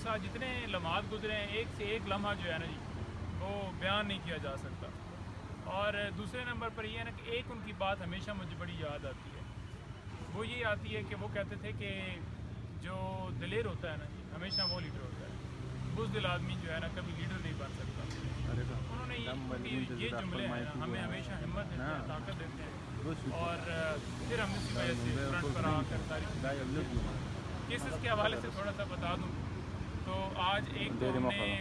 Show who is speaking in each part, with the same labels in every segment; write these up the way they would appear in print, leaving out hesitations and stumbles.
Speaker 1: ساتھ جتنے لمحات گزرے ہیں، ایک سے ایک لمحہ جو ہے نا جی وہ بیان نہیں کیا جا سکتا. اور دوسرے نمبر پر یہ ہے نا کہ ایک ان کی بات ہمیشہ مجھے بڑی یاد آتی ہے. وہ یہ آتی ہے کہ وہ کہتے تھے کہ جو دلیر ہوتا ہے نا جی ہمیشہ وہ لیڈر ہوتا ہے، بزدل آدمی جو ہے نا کبھی لیڈر نہیں بن سکتا. انہوں نے یہ جملے ہیں نا ہمیں ہمیشہ ہمت دیتے ہیں، طاقت دیتے ہیں، اور پھر ہم اسی وجہ سے فرنٹ پر آ کر ساری کیسز کے حوالے سے تھوڑا سا بتا دوں تو آج ایک تو ہم نے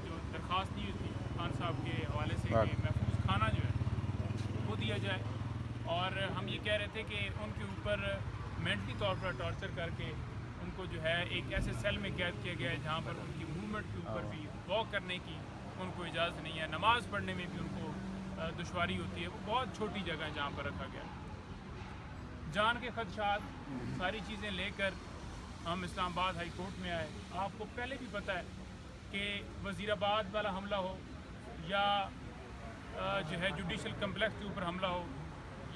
Speaker 1: جو درخواست دی تھی خان صاحب کے حوالے سے کہ محفوظ کھانا جو ہے وہ دیا جائے، اور ہم یہ کہہ رہے تھے کہ ان کے اوپر مینٹلی طور پر ٹارچر کر کے ان کو جو ہے ایک ایسے سیل میں قید کیا گیا ہے جہاں پر ان کی موومنٹ کے اوپر بھی واک کرنے کی ان کو اجازت نہیں ہے، نماز پڑھنے میں بھی ان کو دشواری ہوتی ہے. وہ بہت چھوٹی جگہ ہے جہاں پر رکھا گیا. جان کے خدشات ساری چیزیں لے کر ہم اسلام آباد ہائی کورٹ میں آئے. آپ کو پہلے بھی پتہ ہے کہ وزیر آباد والا حملہ ہو یا جو ہے جوڈیشل کمپلیکس کے اوپر حملہ ہو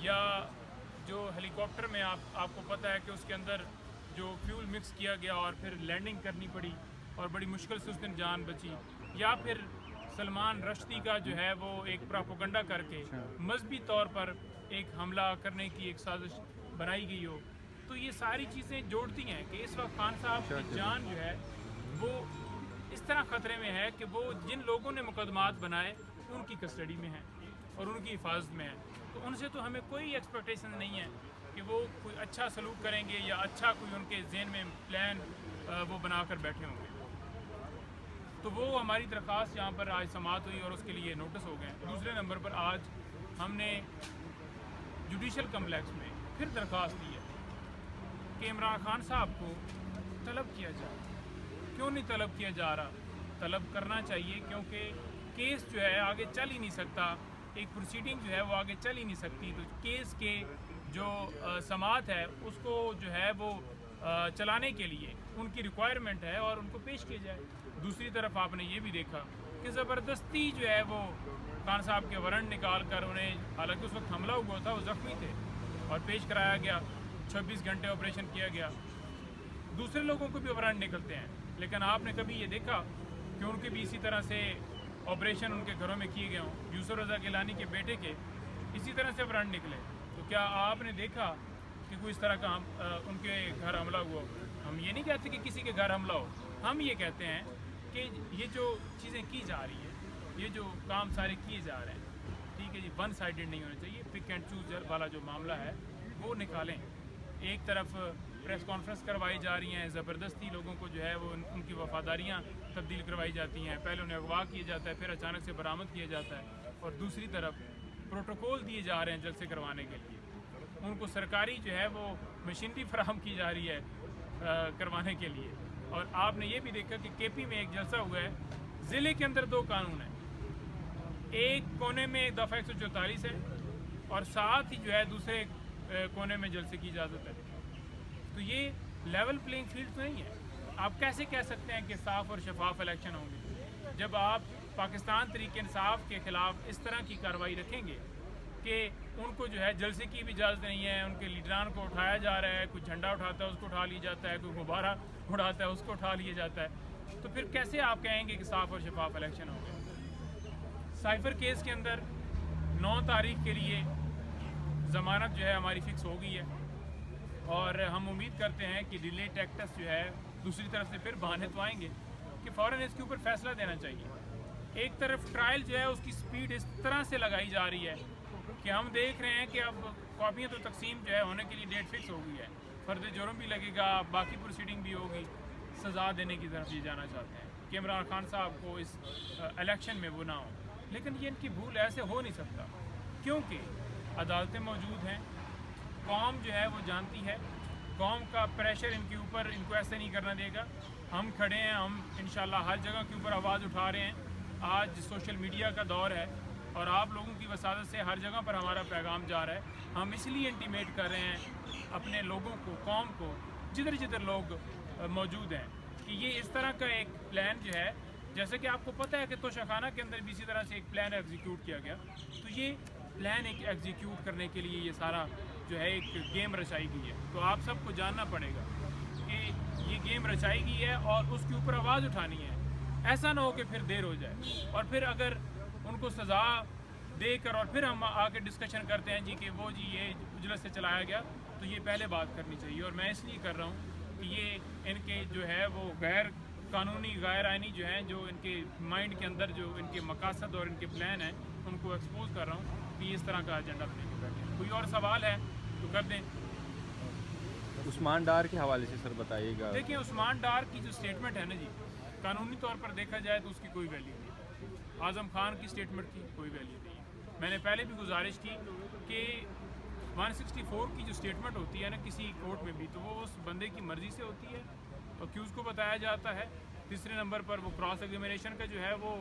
Speaker 1: یا جو ہیلی کاپٹر میں آپ کو پتہ ہے کہ اس کے اندر جو فیول مکس کیا گیا اور پھر لینڈنگ کرنی پڑی اور بڑی مشکل سے اس دن جان بچی، یا پھر سلمان رشدی کا جو ہے وہ ایک پراپوگنڈا کر کے مذہبی طور پر ایک حملہ کرنے کی ایک سازش بنائی گئی ہو. تو یہ ساری چیزیں جوڑتی ہیں کہ اس وقت خان صاحب کی جان جو ہے وہ اس طرح خطرے میں ہے کہ وہ جن لوگوں نے مقدمات بنائے ان کی کسٹڈی میں ہیں اور ان کی حفاظت میں ہیں. تو ان سے تو ہمیں کوئی ایکسپیکٹیشن نہیں ہے کہ وہ کوئی اچھا سلوک کریں گے یا اچھا کوئی ان کے ذہن میں پلان وہ بنا کر بیٹھے ہوں گے. تو وہ ہماری درخواست یہاں پر آج سماعت ہوئی اور اس کے لیے نوٹس ہو گئے. دوسرے نمبر پر آج ہم نے جوڈیشل کمپلیکس میں پھر درخواست دی ہے کہ عمران خان صاحب کو طلب کیا جائے. کیوں نہیں طلب کیا جا رہا؟ طلب کرنا چاہیے کیونکہ کیس جو ہے آگے چل ہی نہیں سکتا، ایک پروسیڈنگ جو ہے وہ آگے چل ہی نہیں سکتی. تو کیس کے جو سماعت ہے اس کو جو ہے وہ چلانے کے لیے ان کی ریکوائرمنٹ ہے اور ان کو پیش کیا جائے. دوسری طرف آپ نے یہ بھی دیکھا کہ زبردستی جو ہے وہ خان صاحب کے وارنٹ نکال کر انہیں، حالانکہ اس وقت حملہ ہوا تھا، وہ زخمی تھے، اور پیش کرایا گیا. 26 گھنٹے آپریشن کیا گیا. دوسرے لوگوں کو بھی وارنٹ نکلتے ہیں، لیکن آپ نے کبھی یہ دیکھا کہ ان کے بھی اسی طرح سے آپریشن ان کے گھروں میں کیے گئے ہوں؟ یوسف رضا گیلانی کے بیٹے کے اسی طرح سے وارنٹ نکلے. تو کیا آپ نے دیکھا کہ کوئی اس طرح کا ان کے گھر حملہ ہوا؟ ہم یہ نہیں کہتے کہ کسی کے گھر حملہ ہو، ہم یہ کہتے ہیں کہ یہ جو چیزیں کی جا رہی ہیں، یہ جو کام سارے کیے جا رہے ہیں، ٹھیک ہے جی، ون سائیڈڈ نہیں ہونا چاہیے. پک اینڈ چوز والا جو معاملہ ہے وہ نکالیں. ایک طرف پریس کانفرنس کروائی جا رہی ہیں، زبردستی لوگوں کو جو ہے وہ ان کی وفاداریاں تبدیل کروائی جاتی ہیں، پہلے انہیں اغوا کیا جاتا ہے، پھر اچانک سے برآمد کیا جاتا ہے. اور دوسری طرف پروٹوکول دیے جا رہے ہیں جلسے کروانے کے لیے، ان کو سرکاری جو ہے وہ مشینری فراہم کی جا رہی ہے کروانے کے لیے. اور آپ نے یہ بھی دیکھا کہ کے پی میں ایک جلسہ ہوا ہے، ضلع کے اندر 2 قانون ہیں، ایک کونے میں دفعہ 144 ہے اور ساتھ ہی جو ہے دوسرے کونے میں جلسے کی اجازت ہے. تو یہ لیول پلینگ فیلڈ تو نہیں ہے. آپ کیسے کہہ سکتے ہیں کہ صاف اور شفاف الیکشن ہوں گے جب آپ پاکستان تحریک انصاف کے خلاف اس طرح کی کارروائی رکھیں گے کہ ان کو جو ہے جلسے کی بھی اجازت نہیں ہے، ان کے لیڈران کو اٹھایا جا رہا ہے، کوئی جھنڈا اٹھاتا ہے اس کو اٹھا لیا جاتا ہے، کوئی غبارہ اڑاتا ہے اس کو اٹھا لیا جاتا ہے. تو پھر کیسے آپ کہیں گے کہ صاف اور شفاف الیکشن ہوں گے؟ سائفر کیس کے اندر 9 تاریخ کے لیے ضمانت جو ہے ہماری فکس ہو گئی ہے، اور ہم امید کرتے ہیں کہ ڈیلے ٹیکٹس جو ہے دوسری طرف سے پھر بہانے تو آئیں گے کہ فوراً اس کے اوپر فیصلہ دینا چاہیے. ایک طرف ٹرائل جو ہے اس کی سپیڈ اس طرح سے لگائی جا رہی ہے کہ ہم دیکھ رہے ہیں کہ اب کاپیاں تو تقسیم جو ہے ہونے کے لیے ڈیٹ فکس ہو گئی ہے، فرد جرم بھی لگے گا، باقی پروسیڈنگ بھی ہوگی. سزا دینے کی طرف یہ جانا چاہتے ہیں کہ عمران خان صاحب کو اس الیکشن میں وہ نہ ہو. لیکن یہ ان کی بھول ایسے ہو نہیں سکتا کیونکہ عدالتیں موجود ہیں، قوم جو ہے وہ جانتی ہے، قوم کا پریشر ان کے اوپر ان کو ایسے نہیں کرنا دے گا. ہم کھڑے ہیں، ہم انشاءاللہ ہر جگہ کے اوپر آواز اٹھا رہے ہیں. آج سوشل میڈیا کا دور ہے اور آپ لوگوں کی وسادت سے ہر جگہ پر ہمارا پیغام جا رہا ہے. ہم اس لیے انٹیمیٹ کر رہے ہیں اپنے لوگوں کو، قوم کو، جدھر جدھر لوگ موجود ہیں کہ یہ اس طرح کا ایک پلان جو ہے، جیسے کہ آپ کو پتہ ہے کہ توشہ خانہ کے اندر بھی اسی طرح سے ایک پلان ایگزیکیوٹ کیا گیا. تو یہ پلان ایک ایگزیکیوٹ کرنے کے لیے یہ سارا جو ہے ایک گیم رچائی گئی ہے. تو آپ سب کو جاننا پڑے گا کہ یہ گیم رچائی گئی ہے اور اس کے اوپر آواز اٹھانی ہے. ایسا نہ ہو کہ پھر دیر ہو جائے اور پھر اگر ان کو سزا دے کر اور پھر ہم آ کے ڈسکشن کرتے ہیں جی کہ وہ جی یہ اجلت سے چلایا گیا, تو یہ پہلے بات کرنی چاہیے. اور میں اس لیے کر رہا ہوں کہ یہ ان کے جو ہے وہ غیر قانونی غیر آئینی جو ہیں, جو ان کے مائنڈ کے اندر جو ان کے مقاصد اور ان کے پلان ہیں, ان کو ایکسپوز کر رہا ہوں کہ اس طرح کا ایجنڈا بنے کے بیٹھے. کوئی اور سوال ہے تو کر دیں.
Speaker 2: عثمان ڈار کے حوالے سے سر بتائیے گا.
Speaker 1: دیکھیں عثمان ڈار کی جو اسٹیٹمنٹ ہے نا جی, قانونی طور پر دیکھا جائے تو اس کی کوئی ویلیو نہیں. اعظم خان کی اسٹیٹمنٹ کی کوئی ویلیو نہیں. میں نے پہلے بھی گزارش کی کہ 164 کی جو اسٹیٹمنٹ ہوتی ہے نا کسی کورٹ میں بھی, تو وہ اس بندے کی مرضی سے ہوتی ہے, اکیوز کو بتایا جاتا ہے. تیسرے نمبر پر وہ کراس ایگزامینیشن کا جو ہے وہ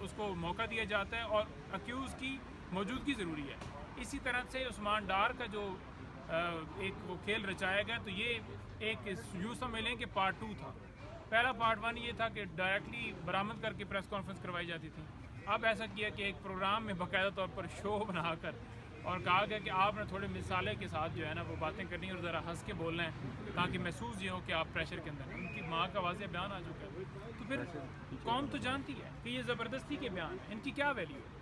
Speaker 1: اس کو موقع دیا جاتا ہے اور اکیوز کی موجودگی ضروری ہے. اسی طرح سے عثمان ڈار کا جو ایک وہ کھیل رچایا گیا, تو یہ ایک یوں سمجھ کہ پارٹ 2 تھا. پہلا پارٹ 1 یہ تھا کہ ڈائریکٹلی برآمد کر کے پریس کانفرنس کروائی جاتی تھی. اب ایسا کیا کہ ایک پروگرام میں باقاعدہ طور پر شو بنا کر اور کہا گیا کہ آپ نے تھوڑے مثالے کے ساتھ جو ہے نا وہ باتیں کرنی اور ذرا ہنس کے بولنا ہے تاکہ محسوس یہ ہو کہ آپ پریشر کے اندر ہیں. ان کی ماں کا واضح بیان آ چکا ہے, تو پھر قوم تو جانتی ہے کہ یہ زبردستی کے بیان ہیں, ان کی کیا ویلیو ہے.